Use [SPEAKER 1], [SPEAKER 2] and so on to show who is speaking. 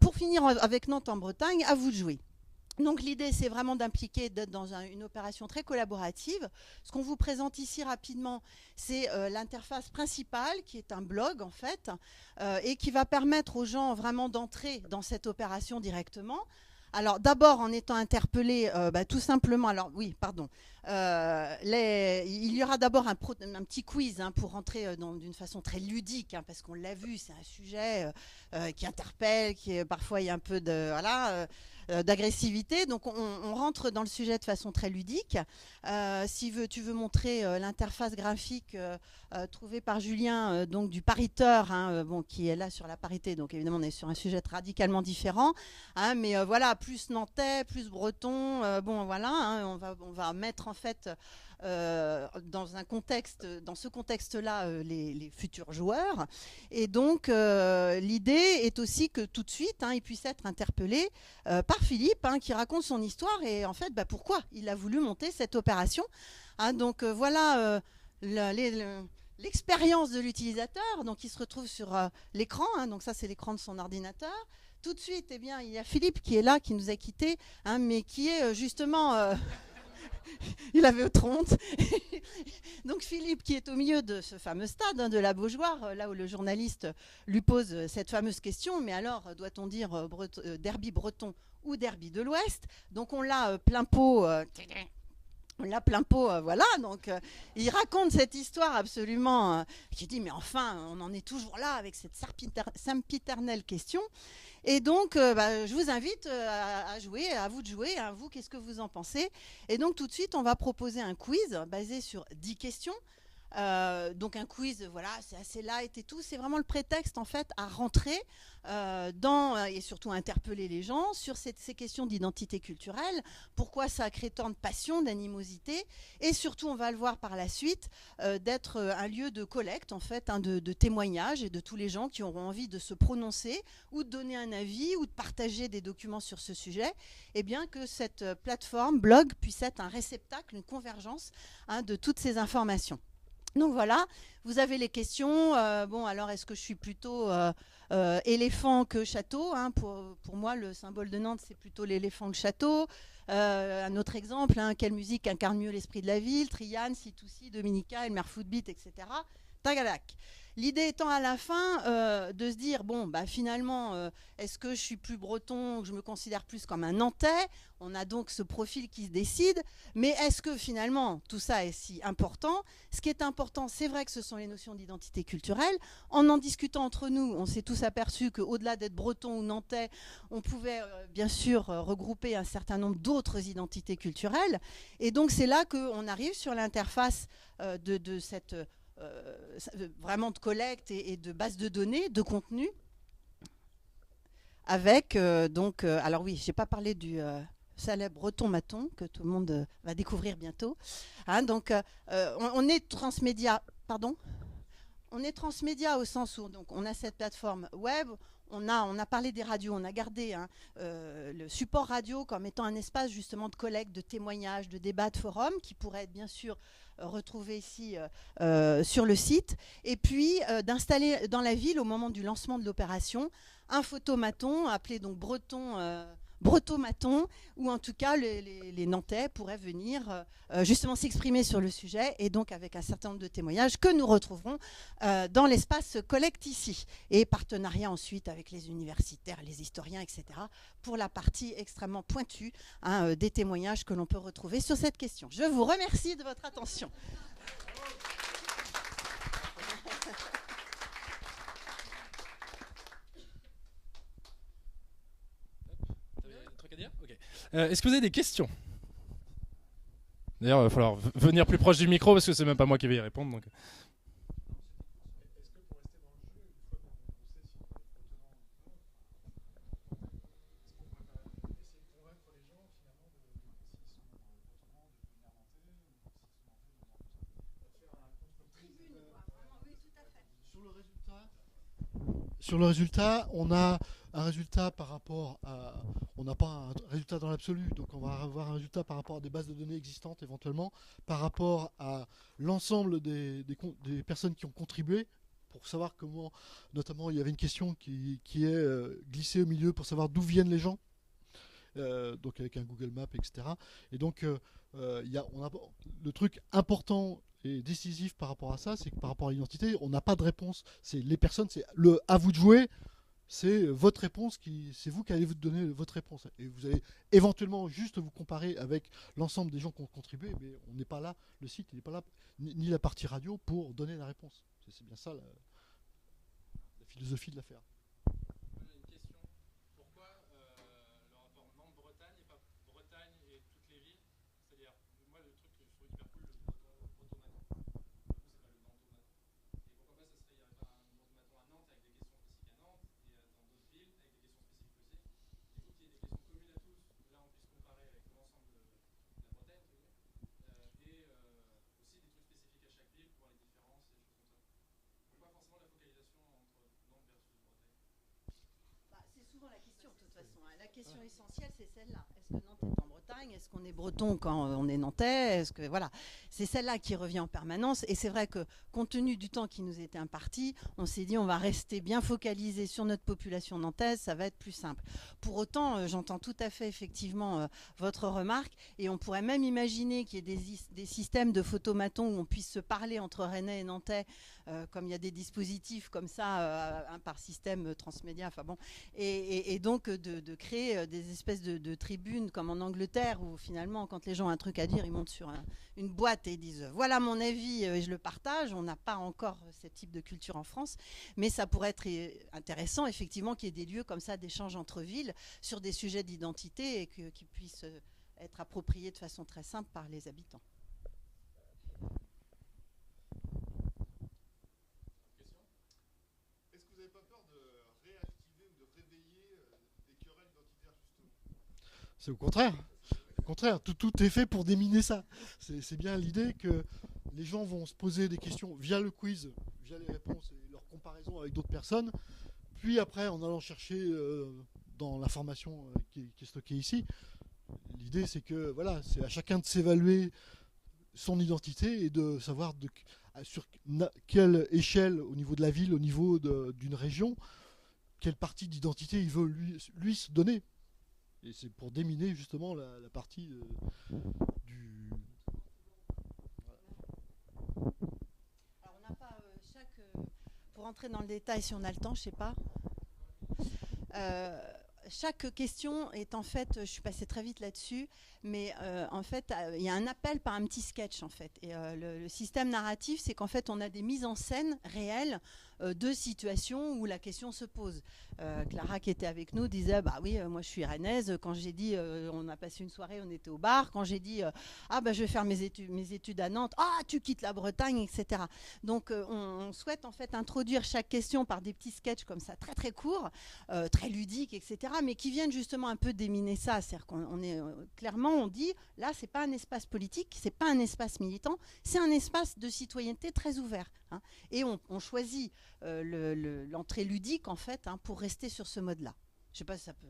[SPEAKER 1] pour finir avec Nantes en Bretagne, à vous de jouer. Donc l'idée, c'est vraiment d'impliquer, d'être dans une opération très collaborative. Ce qu'on vous présente ici rapidement, c'est l'interface principale, qui est un blog en fait, et qui va permettre aux gens vraiment d'entrer dans cette opération directement. Alors d'abord en étant interpellé, tout simplement, alors oui, pardon, il y aura d'abord un petit quiz pour rentrer d'une façon très ludique, parce qu'on l'a vu, c'est un sujet qui interpelle, parfois il y a un peu de, voilà, d'agressivité. Donc on rentre dans le sujet de façon très ludique. Si tu veux montrer l'interface graphique trouvée par Julien, donc du pariteur, qui est là sur la parité. Donc évidemment on est sur un sujet radicalement différent, mais voilà, plus nantais, plus breton. Voilà, on va mettre en fait dans ce contexte-là, les futurs joueurs. Et donc, l'idée est aussi que tout de suite, ils puissent être interpellés par Philippe, qui raconte son histoire et en fait, pourquoi il a voulu monter cette opération. Donc, voilà l'expérience de l'utilisateur. Donc, il se retrouve sur l'écran. Donc, ça, c'est l'écran de son ordinateur. Tout de suite, eh bien, il y a Philippe qui est là, qui nous a quittés, mais qui est justement... il avait trop honte. Donc Philippe qui est au milieu de ce fameux stade de la Beaujoire, là où le journaliste lui pose cette fameuse question, mais alors doit-on dire derby breton ou derby de l'Ouest? Donc on l'a plein pot... voilà, donc il raconte cette histoire absolument qui dit mais enfin on en est toujours là avec cette sempiternelle question. Et donc, je vous invite à jouer, à vous de jouer. Vous, qu'est-ce que vous en pensez? Et donc, tout de suite, on va proposer un quiz basé sur 10 questions. Donc, un quiz, voilà, c'est assez light et tout. C'est vraiment le prétexte, en fait, à rentrer et surtout à interpeller les gens sur ces questions d'identité culturelle. Pourquoi ça a créé tant de passion, d'animosité? Et surtout, on va le voir par la suite, d'être un lieu de collecte, en fait, de témoignages et de tous les gens qui auront envie de se prononcer ou de donner un avis ou de partager des documents sur ce sujet, et bien que cette plateforme blog puisse être un réceptacle, une convergence de toutes ces informations. Donc voilà, vous avez les questions. Alors est-ce que je suis plutôt éléphant que château? Pour moi, le symbole de Nantes, c'est plutôt l'éléphant que château. Un autre exemple, quelle musique incarne mieux l'esprit de la ville? Triane, Sitoussi, Dominica, Elmer Footbeat, etc. Tagalac. L'idée étant à la fin de se dire, finalement, est-ce que je suis plus breton ou je me considère plus comme un Nantais? On a donc ce profil qui se décide. Mais est-ce que finalement, tout ça est si important? Ce qui est important, c'est vrai que ce sont les notions d'identité culturelle. En discutant entre nous, on s'est tous aperçus qu'au-delà d'être breton ou nantais, on pouvait bien sûr regrouper un certain nombre d'autres identités culturelles. Et donc c'est là qu'on arrive sur l'interface de cette... vraiment de collecte et de base de données, de contenu, avec alors oui, j'ai pas parlé du célèbre breton maton que tout le monde va découvrir bientôt. Donc on est transmédia, pardon. On est transmédia au sens où donc on a cette plateforme web. On a parlé des radios, on a gardé le support radio comme étant un espace justement de collecte, de témoignages, de débats, de forums qui pourrait être bien sûr retrouvé ici sur le site. Et puis d'installer dans la ville au moment du lancement de l'opération un photomaton appelé donc Bretomaton, où en tout cas les Nantais pourraient venir justement s'exprimer sur le sujet et donc avec un certain nombre de témoignages que nous retrouverons dans l'espace collecte ici et partenariat ensuite avec les universitaires, les historiens, etc. pour la partie extrêmement pointue des témoignages que l'on peut retrouver sur cette question. Je vous remercie de votre attention.
[SPEAKER 2] Est-ce que vous avez des questions? D'ailleurs, il va falloir venir plus proche du micro parce que c'est même pas moi qui vais y répondre. Donc.
[SPEAKER 3] Sur le résultat, on a un résultat par rapport à... On n'a pas un résultat dans l'absolu, donc on va avoir un résultat par rapport à des bases de données existantes éventuellement, par rapport à l'ensemble des personnes qui ont contribué. pour savoir comment, notamment il y avait une question qui est glissée au milieu pour savoir d'où viennent les gens, donc avec un Google Maps, etc. Et donc le truc important et décisif par rapport à ça, c'est que par rapport à l'identité, on n'a pas de réponse. C'est les personnes, c'est le à vous de jouer. C'est votre réponse c'est vous qui allez vous donner votre réponse. Et vous allez éventuellement juste vous comparer avec l'ensemble des gens qui ont contribué, mais on n'est pas là, le site il n'est pas là, ni la partie radio pour donner la réponse. C'est bien ça la philosophie de l'affaire.
[SPEAKER 2] Une question. Pourquoi le rapport Nantes-Bretagne et pas Bretagne et toutes les villes? C'est-à-dire, moi le truc que je trouve hyper cool, le Breton-Maton. Du coup, c'est pas le Nanto-Maton. Et pourquoi pas, il n'y aurait pas un Breton-Maton à Nantes avec des questions spécifiques à Nantes et dans d'autres villes avec des questions spécifiques aussi. Du coup, qu'il y ait des questions communes à tous, là on puisse comparer avec l'ensemble de la Bretagne, et aussi des trucs spécifiques à chaque ville pour voir les différences et des choses comme ça. Donc pas forcément la focalisation entre Nantes versus Bretagne.
[SPEAKER 1] Bah, c'est souvent la question de toute façon, hein. La question essentielle c'est celle-là. Est-ce que Nantes est en Bretagne? Est-ce qu'on est breton quand on est nantais? Est-ce que voilà, c'est celle-là qui revient en permanence. Et c'est vrai que compte tenu du temps qui nous était imparti, on s'est dit on va rester bien focalisé sur notre population nantaise, ça va être plus simple. Pour autant, j'entends tout à fait effectivement votre remarque, et on pourrait même imaginer qu'il y ait des systèmes de photomatons où on puisse se parler entre Rennais et Nantais, comme il y a des dispositifs comme ça, par système transmédia, enfin bon, et donc de créer des espèces de tribunes comme en Angleterre, où finalement quand les gens ont un truc à dire, ils montent sur une boîte et ils disent voilà mon avis et je le partage. On n'a pas encore ce type de culture en France, mais ça pourrait être intéressant effectivement qu'il y ait des lieux comme ça d'échange entre villes sur des sujets d'identité et qui puissent être appropriés de façon très simple par les habitants.
[SPEAKER 4] Est-ce que vous n'avez pas peur de réactiver ou de réveiller des querelles identitaires, justement?
[SPEAKER 3] C'est au contraire. Au contraire, tout est fait pour déminer ça. C'est bien l'idée que les gens vont se poser des questions via le quiz, via les réponses et leur comparaison avec d'autres personnes. Puis après, en allant chercher dans l'information qui est stockée ici, l'idée c'est que voilà, c'est à chacun de s'évaluer son identité et de savoir sur quelle échelle, au niveau de la ville, au niveau d'une région, quelle partie d'identité il veut lui se donner. Et c'est pour déminer justement la partie du...
[SPEAKER 1] Alors on n'a pas pour rentrer dans le détail, si on a le temps, je sais pas. Chaque question est en fait, je suis passée très vite là-dessus, mais en fait, il y a un appel par un petit sketch en fait. Et le système narratif, c'est qu'en fait, on a des mises en scène réelles de situations où la question se pose. Clara, qui était avec nous, disait bah oui, moi je suis rennaise. Quand j'ai dit, on a passé une soirée, on était au bar. Quand j'ai dit ah bah je vais faire mes études à Nantes, ah tu quittes la Bretagne, etc. Donc on souhaite en fait introduire chaque question par des petits sketchs comme ça, très très courts, très ludiques, etc. Mais qui viennent justement un peu déminer ça. C'est-à-dire qu'on est clairement, on dit là, c'est pas un espace politique, c'est pas un espace militant, c'est un espace de citoyenneté très ouvert. Hein. Et on choisit l'entrée ludique en fait pour rester sur ce mode-là. Je ne sais pas si ça peut